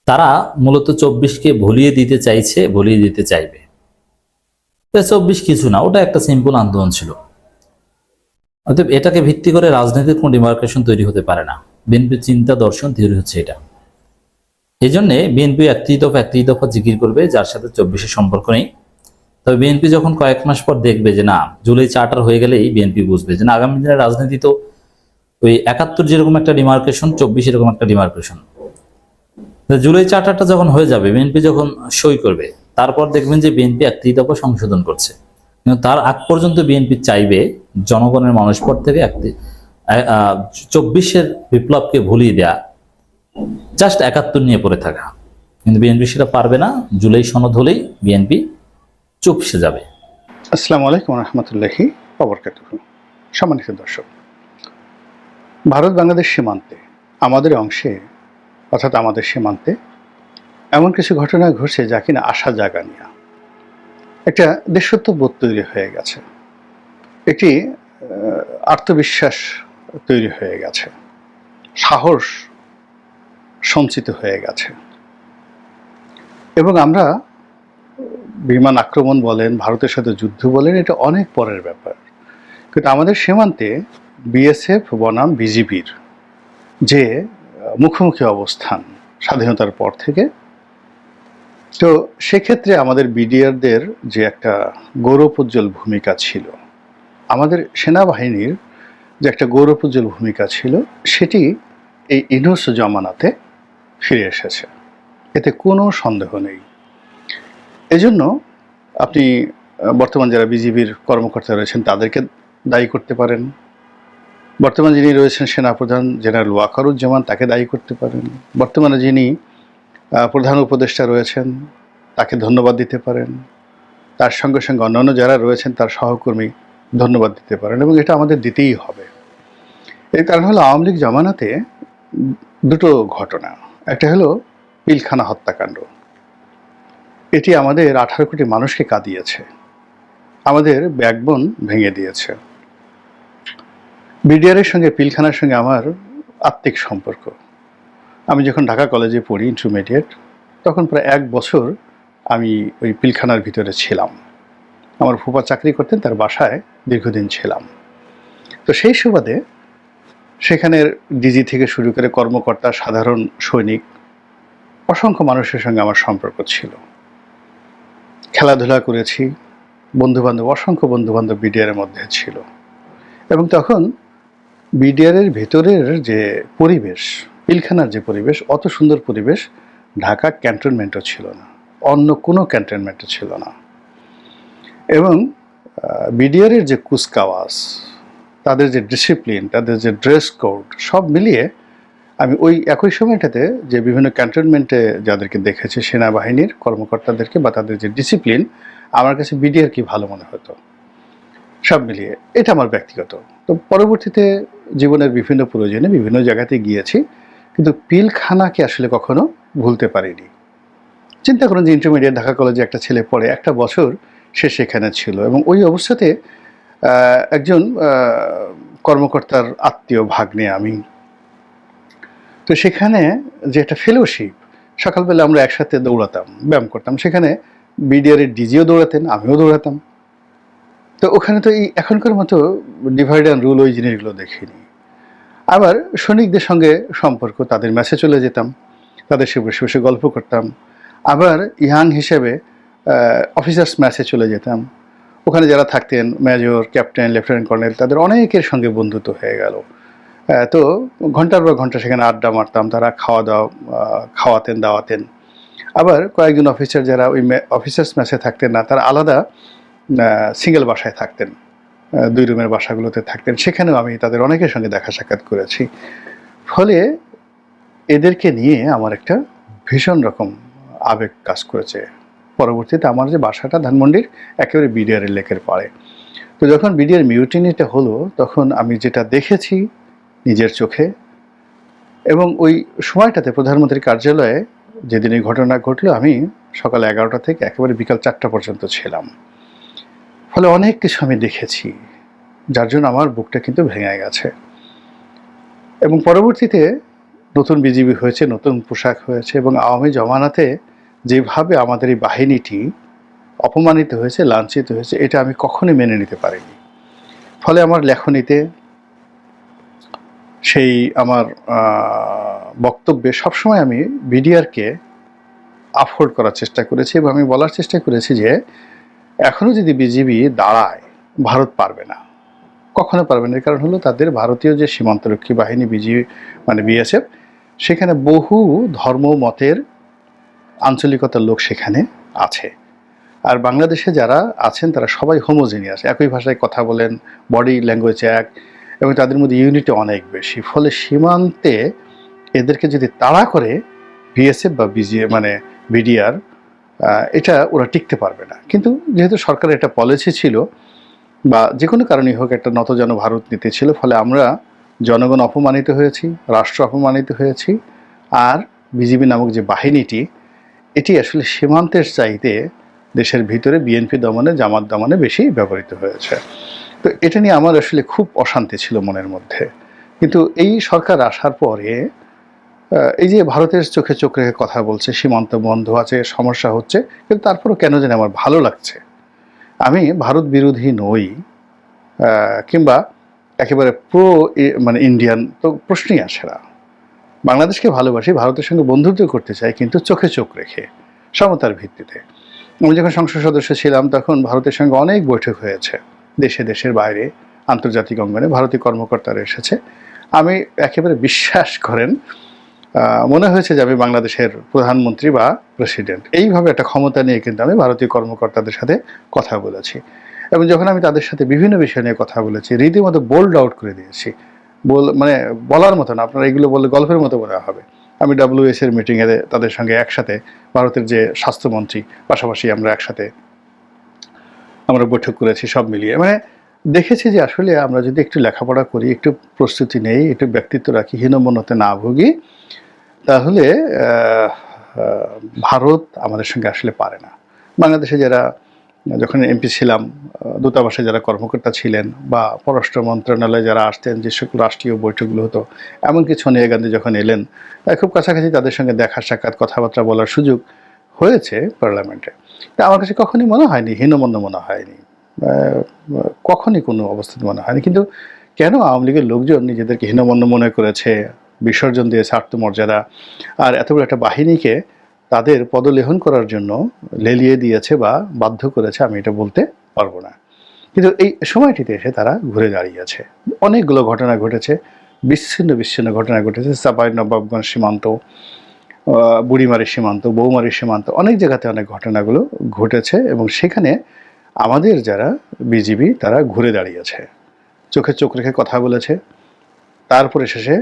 তারা মূলত 24কে ভুলিয়ে দিতে চাইছে, ভুলিয়ে দিতে চাইবে। 24 কিছু না, ওটা একটা সিম্পল আন্দোলন ছিল। অতএব এটাকে ভিত্তি করে রাজনীতির কোনো ডিমার্কেশন তৈরি হতে পারে না। বিএনপির চিন্তা দর্শন থিওরি হচ্ছে এটা। এই জন্যে বিএনপি একটি দফা জিকির করবে যার সাথে 24-এর সম্পর্ক নেই। তবে বিএনপি যখন কয়েক মাস পর দেখবে যে না, জুলাই চার্টার হয়ে গেলেই বিএনপি বুঝবে যে না, আগামী দিনের রাজনীতি তো ওই 71 যেরকম একটা ডিমার্কেশন, 24 এরকম একটা ডিমার্কেশন। জুলাই চার্টারটা যখন হয়ে যাবে, বিএনপি যখন সই করবে, তারপর দেখবেন যে বিএনপি একটি দফা সংশোধন করছে। কিন্তু তার আগ পর্যন্ত বিএনপি চাইবে জনগণের মানুষপর থেকে 24-এর বিপ্লবকে ভুলিয়ে দেয়া, জাস্ট 71 নিয়ে পড়ে থাকা। কিন্তু বিএনপি সেটা পারবে না। জুলাই সনদ হলেই বিএনপি চুপসে যাবে। আসসালামু আলাইকুম রহমতুল্লাহি ওয়া বারাকাতুহু। সম্মানিত দর্শক, ভারত বাংলাদেশ সীমান্তে, আমাদের অংশে অর্থাৎ আমাদের সীমান্তে এমন কিছু ঘটনা ঘটছে যা কিনা আশা জাগানিয়া। একটা দেশত্ববোধ তৈরি হয়ে গেছে, একটি আত্মবিশ্বাস তৈরি হয়ে গেছে, সাহস সঞ্চিত হয়ে গেছে। এবং আমরা বিমান আক্রমণ বলেন, ভারতের সাথে যুদ্ধ বলেন, এটা অনেক পরের ব্যাপার। কিন্তু আমাদের সীমান্তে বিএসএফ বনাম বিজিবির যে মুখোমুখি অবস্থান স্বাধীনতার পর থেকে, তো সেক্ষেত্রে আমাদের বিডিআরদের যে একটা গৌরবোজ্জ্বল ভূমিকা ছিল, আমাদের সেনাবাহিনীর যে একটা গৌরবোজ্জ্বল ভূমিকা ছিল, সেটি এই ইউনূস জমানাতে ফিরে এসেছে, এতে কোনো সন্দেহ নেই। এজন্য আপনি বর্তমান যারা বিজিবির কর্মকর্তা রয়েছেন তাদেরকে দায়ী করতে পারেন, বর্তমান যিনি রয়েছেন সেনাপ্রধান জেনারেল ওয়াকারুজ্জামান তাকে দায়ী করতে পারেন, বর্তমানে যিনি প্রধান উপদেষ্টা রয়েছেন তাকে ধন্যবাদ দিতে পারেন, তার সঙ্গে সঙ্গে অন্যান্য যারা রয়েছেন তার সহকর্মী ধন্যবাদ দিতে পারেন, এবং এটা আমাদের দিতেই হবে। এর কারণ হলো আওয়ামী লীগ জমানাতে দুটো ঘটনা। একটা হলো পিলখানা হত্যাকাণ্ড, এটি আমাদের 18 কোটি মানুষকে কাঁদিয়েছে, আমাদের ব্যাকবোন ভেঙে দিয়েছে। বিডিআরের সঙ্গে পিলখানার সঙ্গে আমার আত্মিক সম্পর্ক। আমি যখন ঢাকা কলেজে পড়ি ইন্টারমিডিয়েট, তখন প্রায় 1 বছর আমি ওই পিলখানার ভিতরে ছিলাম। আমার ফুপা চাকরি করতেন, তার বাসায় দীর্ঘদিন ছিলাম। তো সেই সুবাদে সেখানের ডিজি থেকে শুরু করে কর্মকর্তা, সাধারণ সৈনিক, অসংখ্য মানুষের সঙ্গে আমার সম্পর্ক ছিল। খেলাধুলা করেছি, বন্ধুবান্ধব, অসংখ্য বন্ধুবান্ধব বিডিআরের মধ্যে ছিল। এবং তখন বিডিআরের ভেতরের যে পরিবেশ, পিলখানার যে পরিবেশ, অত সুন্দর পরিবেশ ঢাকা ক্যান্টনমেন্টও ছিল না, অন্য কোনো ক্যান্টনমেন্টও ছিল না। এবং বিডিআরের যে কুচকাওয়াজ, তাদের যে ডিসিপ্লিন, তাদের যে ড্রেস কোড, সব মিলিয়ে আমি ওই একই সময়টাতে যে বিভিন্ন ক্যান্টনমেন্টে যাদেরকে দেখেছি, সেনাবাহিনীর কর্মকর্তাদেরকে বা তাদের যে ডিসিপ্লিন, আমার কাছে বিডিআর কি ভালো মনে হতো, সব মিলিয়ে। এটা আমার ব্যক্তিগত। তো পরবর্তীতে জীবনের বিভিন্ন প্রয়োজনে বিভিন্ন জায়গাতে গিয়েছি, কিন্তু পিলখানাকে আসলে কখনো ভুলতে পারিনি। চিন্তা করুন যে ইন্টারমিডিয়েট ঢাকা কলেজে একটা ছেলে পড়ে, 1 বছর সে সেখানে ছিল, এবং ওই অবস্থাতে একজন কর্মকর্তার আত্মীয় ভাগ্নে আমি। তো সেখানে যে একটা ফেলোশিপ, সকালবেলা আমরা একসাথে দৌড়াতাম, ব্যায়াম করতাম, সেখানে বিডিআরের ডিজিও দৌড়াতেন, আমিও দৌড়াতাম। তো ওখানে তো এই এখনকার মতো ডিভাইড অ্যান্ড রুল ওই জিনিসগুলো দেখিনি। আবার সৈনিকদের সঙ্গে সম্পর্ক, তাদের ম্যাচে চলে যেতাম, তাদের সে বসে বসে গল্প করতাম। আবার ইয়াং হিসেবে অফিসার্স ম্যাচে চলে যেতাম, ওখানে যারা থাকতেন মেজর, ক্যাপ্টেন, লেফটেন্যান্ট কর্নেল, তাদের অনেকের সঙ্গে বন্ধুত্ব হয়ে গেল। তো ঘন্টার পর ঘন্টা সেখানে আড্ডা মারতাম, তারা খাওয়াতেন, দাওয়াতেন। আবার কয়েকজন অফিসার যারা ওই অফিসার্স ম্যাচে থাকতেন না, তারা আলাদা সিঙ্গেল বাসায় থাকতেন, 2 রুমের বাসাগুলোতে থাকতেন, সেখানেও আমি তাদের অনেকের সঙ্গে দেখা সাক্ষাৎ করেছি। ফলে এদেরকে নিয়ে আমার একটা ভীষণ রকম আবেগ কাজ করেছে। পরবর্তীতে আমার যে বাসাটা ধানমন্ডির একেবারে বিডিআরের লেকের পাড়ে। তো যখন বিডিআর মিউটিনিটা হলো, তখন আমি যেটা দেখেছি নিজের চোখে, এবং ওই সময়টাতে প্রধানমন্ত্রীর কার্যালয়ে যেদিন এই ঘটনা ঘটলো, আমি সকাল 11টা থেকে একেবারে বিকাল 4টা পর্যন্ত ছিলাম। ফলে অনেক কিছু আমি দেখেছি, যার জন্য আমার বুকটা কিন্তু ভেঙে গেছে। এবং পরবর্তীতে নতুন বিজিবি হয়েছে, নতুন পোশাক হয়েছে, এবং আওয়ামী জমানাতে যেভাবে আমাদের এই বাহিনীটি অপমানিত হয়েছে, লাঞ্ছিত হয়েছে, এটা আমি কখনোই মেনে নিতে পারিনি। ফলে আমার লেখনীতে, সেই আমার বক্তব্যে সবসময় আমি বিডিআরকে আপহোল্ড করার চেষ্টা করেছি, এবং আমি বলার চেষ্টা করেছি যে এখনও যদি বিজিবি দাঁড়ায়, ভারত পারবে না, কখনো পারবে না। এর কারণ হলো তাদের ভারতীয় যে সীমান্তরক্ষী বাহিনী বিজিবি মানে বিএসএফ, সেখানে বহু ধর্ম মতের আঞ্চলিকতার লোক সেখানে আছে। আর বাংলাদেশে যারা আছেন তারা সবাই হোমোজিনিয়াস, একই ভাষায় কথা বলেন, বডি ল্যাঙ্গুয়েজ এক, এবং তাদের মধ্যে ইউনিটি অনেক বেশি। ফলে সীমান্তে এদেরকে যদি তাড়া করে বিএসএফ বা মানে বিডিআর, এটা ওরা টিকতে পারবে না। কিন্তু যেহেতু সরকারের একটা পলিসি ছিল, বা যে কোনো কারণেই হোক একটা নতজন ভারত নীতি ছিল, ফলে আমরা জনগণ অপমানিত হয়েছি, রাষ্ট্র অপমানিত হয়েছি। আর বিজিবি নামক যে বাহিনীটি, এটি আসলে সীমান্তের চাইতে দেশের ভিতরে বিএনপি দমনে, জামাত দমনে বেশি ব্যবহৃত হয়েছে। তো এটা নিয়ে আমার আসলে খুব অশান্তি ছিল মনের মধ্যে। কিন্তু এই সরকার আসার পরে এই যে ভারতের চোখে চোখ রেখে কথা বলছে, সীমান্ত বন্ধ আছে, সমস্যা হচ্ছে, কিন্তু তারপরও কেন জানি আমার ভালো লাগছে। আমি ভারত বিরোধী নই, কিংবা একেবারে মানে ইন্ডিয়ান তো প্রশ্নই আসে না। বাংলাদেশকে ভালোবাসি, ভারতের সঙ্গে বন্ধুত্ব করতে চাই, কিন্তু চোখে চোখ রেখে, সমতার ভিত্তিতে। আমি যখন সংসদ সদস্য ছিলাম তখন ভারতের সঙ্গে অনেক বৈঠক হয়েছে, দেশে দেশের বাইরে, আন্তর্জাতিক অঙ্গনে ভারতীয় কর্মকর্তারা এসেছে। আমি একেবারে বিশ্বাস করেন, মনে হয়েছে যে আমি বাংলাদেশের প্রধানমন্ত্রী বা প্রেসিডেন্ট, এইভাবে একটা ক্ষমতা নিয়ে কিন্তু আমি ভারতীয় কর্মকর্তাদের সাথে কথা বলেছি। এবং যখন আমি তাদের সাথে বিভিন্ন বিষয় নিয়ে কথা বলেছি, রীতিমতো বোল্ড আউট করে দিয়েছি, মানে বলার মতো না, আপনারা এগুলো বললে গল্পের মতো মনে হবে। আমি WS এর মিটিংয়ে তাদের সঙ্গে একসাথে, ভারতের যে স্বাস্থ্যমন্ত্রী, পাশাপাশি আমরা একসাথে বৈঠক করেছি, সব মিলিয়ে মানে দেখেছি যে আসলে আমরা যদি একটু লেখাপড়া করি, একটু প্রস্তুতি নেই, একটু ব্যক্তিত্ব রাখি, হীনমন্যতে না ভুগি, তাহলে ভারত আমাদের সঙ্গে আসলে পারে না। বাংলাদেশে যারা, যখন এমপি ছিলাম, দূতাবাসে যারা কর্মকর্তা ছিলেন, বা পররাষ্ট্র মন্ত্রণালয়ে যারা আসতেন, যে সকল রাষ্ট্রীয় বৈঠকগুলো হতো, এমনকি সোনিয়া গান্ধী যখন এলেন, খুব কাছাকাছি তাদের সঙ্গে দেখা সাক্ষাৎ, কথাবার্তা বলার সুযোগ হয়েছে পার্লামেন্টে। তা আমার কাছে কখনই মনে হয়নি, হীনমন্য মনে হয়নি, কখনই কোনো অবস্থাতে মনে হয়নি। কিন্তু কেন আওয়ামী লীগের লোকজন নিজেদেরকে হীনমন্য মনে করেছে, বিসর্জন দিয়েছে আত্মমর্যাদা, আর এত বড় একটা বাহিনীকে তাদের পদলেহন করার জন্য লেলিয়ে দিয়েছে বা বাধ্য করেছে, আমি এটা বলতে পারবো না। কিন্তু এই সময়টিতে এসে তারা ঘুরে দাঁড়িয়েছে। অনেকগুলো ঘটনা ঘটেছে, বিচ্ছিন্ন বিচ্ছিন্ন ঘটনা ঘটেছে। চাঁপাইনবাবগঞ্জ সীমান্ত, বুড়িমারি সীমান্ত, বৌমারি সীমান্ত, অনেক জায়গাতে অনেক ঘটনাগুলো ঘটেছে, এবং সেখানে আমাদের যারা বিজিবি তারা ঘুরে দাঁড়িয়েছে, চোখে চোখ রেখে কথা বলেছে। তারপরে শেষে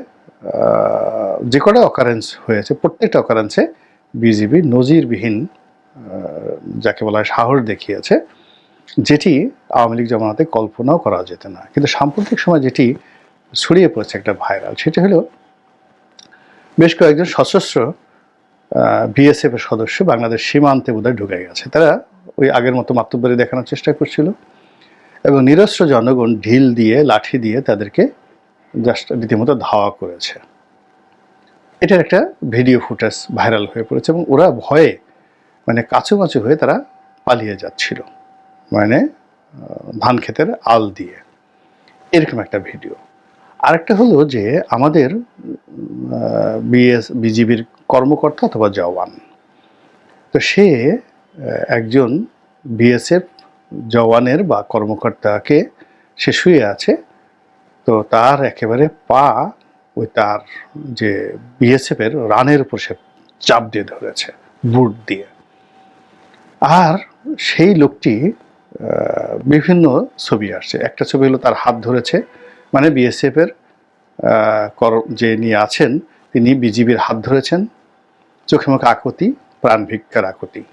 যে কটা অকারেন্স হয়েছে, প্রত্যেকটা অকারেন্সে বিজিবি নজিরবিহীন, যাকে বলা হয়, সাহস দেখিয়েছে, যেটি আওয়ামী লীগ জমানাতে কল্পনাও করা যেত না। কিন্তু সাম্প্রতিক সময় যেটি ছড়িয়ে পড়েছে একটা ভাইরাল, সেটা হলো বেশ কয়েকজন সশস্ত্র বিএসএফ এর সদস্য বাংলাদেশ সীমান্তে বোধহয় ঢুকে গেছে। তারা ওই আগের মতো মাতব্বরি দেখানোর চেষ্টা করছিল, এবং নিরস্ত্র জনগণ ঢিল দিয়ে, লাঠি দিয়ে তাদেরকে জাস্ট রীতিমতো ধাওয়া করেছে। এটার একটা ভিডিও ফুটেজ ভাইরাল হয়ে পড়েছে, এবং ওরা ভয়ে মানে কাছুমাছু হয়ে তারা পালিয়ে যাচ্ছিল, মানে ধান ক্ষেতের আল দিয়ে, এরকম একটা ভিডিও। আরেকটা হলো যে আমাদের বিজিবির কর্মকর্তা অথবা জওয়ান, তো সে একজন বিএসএফ জওয়ানের বা কর্মকর্তাকে, সে শুয়ে আছে, তো তার একেবারে পা ওই তার যে বিএসএফ এর রানের উপর সে চাপ দিয়ে ধরেছে বুট দিয়ে। আর সেই লোকটি, বিভিন্ন ছবি আসছে, একটা ছবি হলো তার হাত ধরেছে, মানে বিএসএফ এর যে নিয়ে আছেন তিনি বিজিবির হাত ধরেছেন, চোখে মুখে আকুতি, প্রাণ ভিক্ষার আকুতি।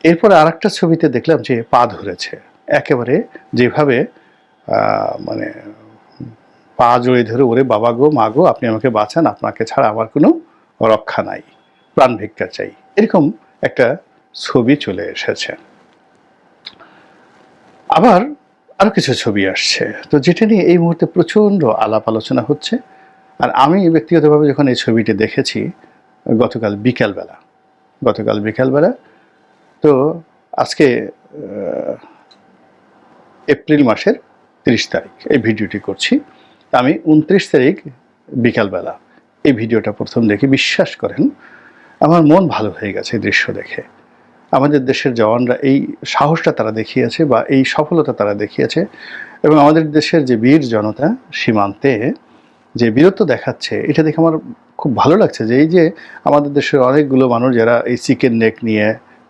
এরপরে আর একটা ছবিতে দেখলাম যে পা ধরেছে, একেবারে যেভাবে মানে পা জড়িয়ে ধরে, ওরে বাবা গো, মা গো, আপনি আমাকে বাঁচান, আপনাকে ছাড়া আমার কোনো রক্ষা নাই, প্রাণ ভিক্ষা চাই, এরকম একটা ছবি চলে এসেছে। আবার আরও কিছু ছবি আসছে, তো যেটা নিয়ে এই মুহূর্তে প্রচণ্ড আলাপ আলোচনা হচ্ছে। আর আমি ব্যক্তিগতভাবে যখন এই ছবিটি দেখেছি গতকাল বিকালবেলা, তো আজকে এপ্রিল মাসের 30 তারিখ এই ভিডিওটি করছি। আমি 29 তারিখ বিকালবেলা এই ভিডিওটা প্রথম দেখে বিশ্বাস করেন আমার মন ভালো হয়ে গেছে এই দৃশ্য দেখে। আমাদের দেশের জওয়ানরা এই সাহসটা তারা দেখিয়েছে বা এই সফলতা তারা দেখিয়েছে, এবং আমাদের দেশের যে বীর জনতা সীমান্তে যে বীরত্ব দেখাচ্ছে, এটা দেখে আমার খুব ভালো লাগছে। যে এই যে আমাদের দেশের অনেকগুলো মানুষ যারা এই চিকেন নেক নিয়ে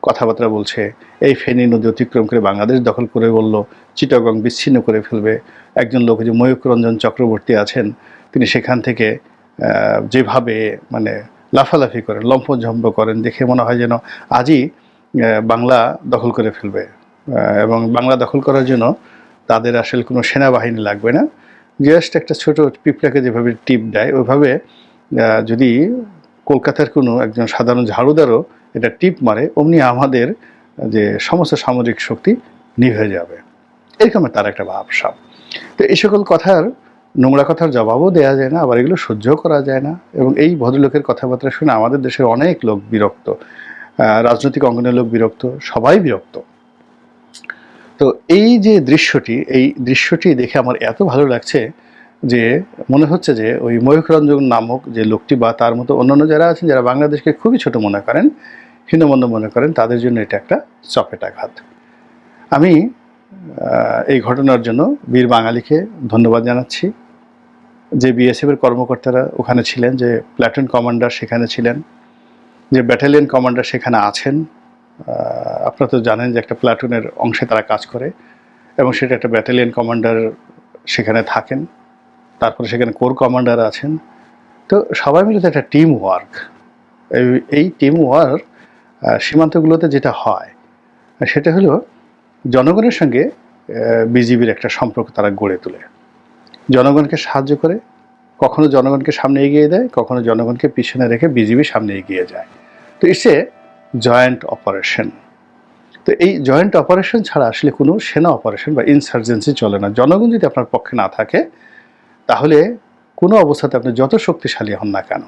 কথাবার্তা বলছে, এই ফেনী নদী অতিক্রম করে বাংলাদেশ দখল করে বলল চিটাগং বিচ্ছিন্ন করে ফেলবে। একজন লোক যে ময়ূক রঞ্জন চক্রবর্তী আছেন, তিনি সেখান থেকে যেভাবে মানে লাফালাফি করেন, লম্ফঝম্প করেন, দেখে মনে হয় যেন আজই বাংলা দখল করে ফেলবে। এবং বাংলা দখল করার জন্য তাদের আসলে কোনো সেনাবাহিনী লাগবে না, জাস্ট একটা ছোট পিঁপড়াকে যেভাবে টিপ দেয় ওইভাবে যদি কলকাতার কোনো একজন সাধারণ ঝাড়ুদারও এটা টিপ মারে, অমনি আমাদের যে সমস্ত সামরিক শক্তি নিভে যাবে, এরকম তার একটা ভাবসাব। তো এই সকল কথার নোংরা কথার জবাবও দেওয়া যায় না, আবার এগুলো সহ্যও করা যায় না। এবং এই ভদ্রলোকের কথাবার্তা শুনে আমাদের দেশের অনেক লোক বিরক্ত, রাজনৈতিক অঙ্গনের লোক বিরক্ত, সবাই বিরক্ত। তো এই যে দৃশ্যটি দেখে আমার এত ভালো লাগছে যে মনে হচ্ছে যে ওই ময়ূক রঞ্জন নামক যে লোকটি বা তার মতো অন্যান্য যারা আছেন, যারা বাংলাদেশকে খুবই ছোট মনে করেন, হীনমন্য মনে করেন, তাদের জন্য এটা একটা চপেটাঘাত। আমি এই ঘটনার জন্য বীর বাঙালিকে ধন্যবাদ জানাচ্ছি। যে বিএসএফের কর্মকর্তারা ওখানে ছিলেন, যে প্ল্যাটুন কমান্ডার সেখানে ছিলেন, যে ব্যাটালিয়ন কমান্ডার সেখানে আছেন। আপনারা তো জানেন যে একটা প্ল্যাটুনের অংশে তারা কাজ করে, এবং সেটা একটা ব্যাটালিয়ন কমান্ডার সেখানে থাকেন, তারপরে সেখানে কোর কমান্ডার আছেন। তো সবাই মিলে তো একটা টিম ওয়ার্ক। এই টিম ওয়ার্ক সীমান্তগুলোতে যেটা হয় সেটা হলো জনগণের সঙ্গে বিজিবির একটা সম্পর্ক তারা গড়ে তোলে, জনগণকে সাহায্য করে, কখনো জনগণকে সামনে এগিয়ে দেয়, কখনো জনগণকে পিছনে রেখে বিজিবি সামনে এগিয়ে যায়। তো ইটস এ জয়েন্ট অপারেশন। তো এই জয়েন্ট অপারেশন ছাড়া আসলে কোনো সেনা অপারেশন বা ইনসার্জেন্সি চলে না। জনগণ যদি আপনার পক্ষে না থাকে তাহলে কোনো অবস্থাতে আপনি যত শক্তিশালী হন না কেন,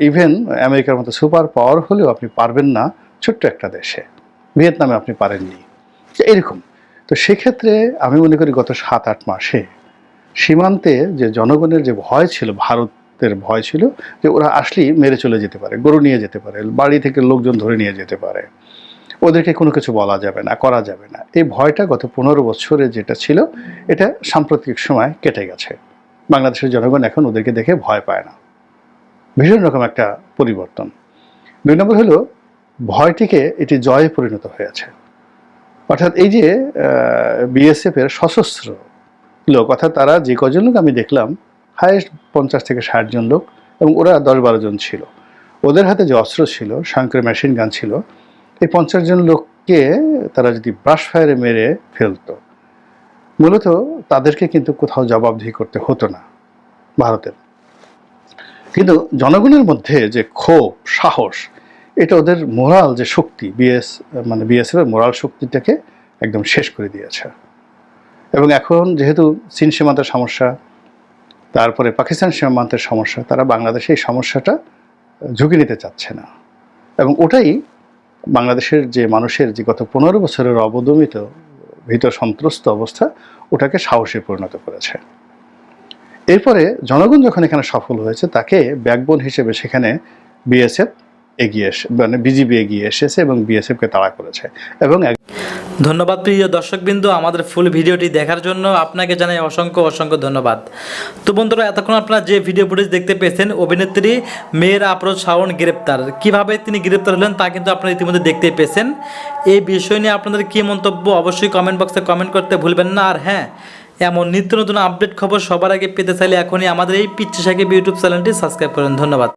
ইভেন আমেরিকার মতো সুপার পাওয়ার হলেও আপনি পারবেন না ছোট্ট একটা দেশে। ভিয়েতনামে আপনি পারেননি, এরকম। তো সেক্ষেত্রে আমি মনে করি গত 7-8 মাসে সীমান্তে যে জনগণের যে ভয় ছিল, ভারতের ভয় ছিল যে ওরা আসলেই মেরে চলে যেতে পারে, গরু নিয়ে যেতে পারে, বাড়ি থেকে লোকজন ধরে নিয়ে যেতে পারে, ওদেরকে কোনো কিছু বলা যাবে না, করা যাবে না। এই ভয়টা গত 15 বছরে যেটা ছিল, এটা সাম্প্রতিক সময় কেটে গেছে। বাংলাদেশের জনগণ এখন ওদেরকে দেখে ভয় পায় না, ভীষণ রকম একটা পরিবর্তন। 2 নম্বর হলো ভয়টিকে এটি জয়ে পরিণত হয়েছে। অর্থাৎ এই যে বিএসএফের সশস্ত্র লোক, অর্থাৎ তারা যে কজন লোক আমি দেখলাম, হাইয়েস্ট 50 থেকে 60 জন লোক, এবং ওরা 10-12 জন ছিল। ওদের হাতে যে অস্ত্র ছিল, শঙ্কর মেশিন গান ছিল, এই 50 জন লোককে তারা যদি ব্রাশ ফায়ারে মেরে ফেলতো, মূলত তাদেরকে কিন্তু কোথাও জবাবদিহি করতে হতো না ভারতের। কিন্তু জনগণের মধ্যে যে ক্ষোভ, সাহস, এটা ওদের মোরাল যে শক্তি, বিএসএফের মোরাল শক্তিটাকে একদম শেষ করে দিয়েছে। এবং এখন যেহেতু চীন সীমান্তের সমস্যা, তারপরে পাকিস্তান সীমান্তের সমস্যা, তারা বাংলাদেশে এই সমস্যাটা ঝুঁকি নিতে চাচ্ছে না। এবং ওটাই বাংলাদেশের যে মানুষের যে গত 15 বছরের অবদমিত ভীত সন্ত্রস্ত অবস্থা, ওটাকে সাহসে পরিণত করেছে। এরপরে জনগণ যখন এখানে সফল হয়েছে, তাকে ব্যাকবোন হিসেবে সেখানে বিএসএফ বিজিবি এগিয়ে এসেছে এবং বিএসএফকে তাড়া করেছে। এবং ধন্যবাদ প্রিয় দর্শকবৃন্দ, আমাদের ফুল ভিডিওটি দেখার জন্য আপনাকে জানাই অসংখ্য ধন্যবাদ। তো বন্ধুরা, এতক্ষণ আপনারা যে ভিডিও ফুটেজ দেখতে পেয়েছেন, অভিনেত্রী মেহের আফরোজ শাওন গ্রেপ্তার, কিভাবে তিনি গ্রেপ্তার হলেন তা কিন্তু আপনারা ইতিমধ্যে দেখতে পেয়েছেন। এই বিষয় নিয়ে আপনাদের কী মন্তব্য অবশ্যই কমেন্ট বক্সে কমেন্ট করতে ভুলবেন না। আর হ্যাঁ, এমন নিত্য নতুন আপডেট খবর সবার আগে পেতে চাইলে এখনই আমাদের এই পিচ্চি সাকিব ইউটিউব চ্যানেলটি সাবস্ক্রাইব করুন। ধন্যবাদ।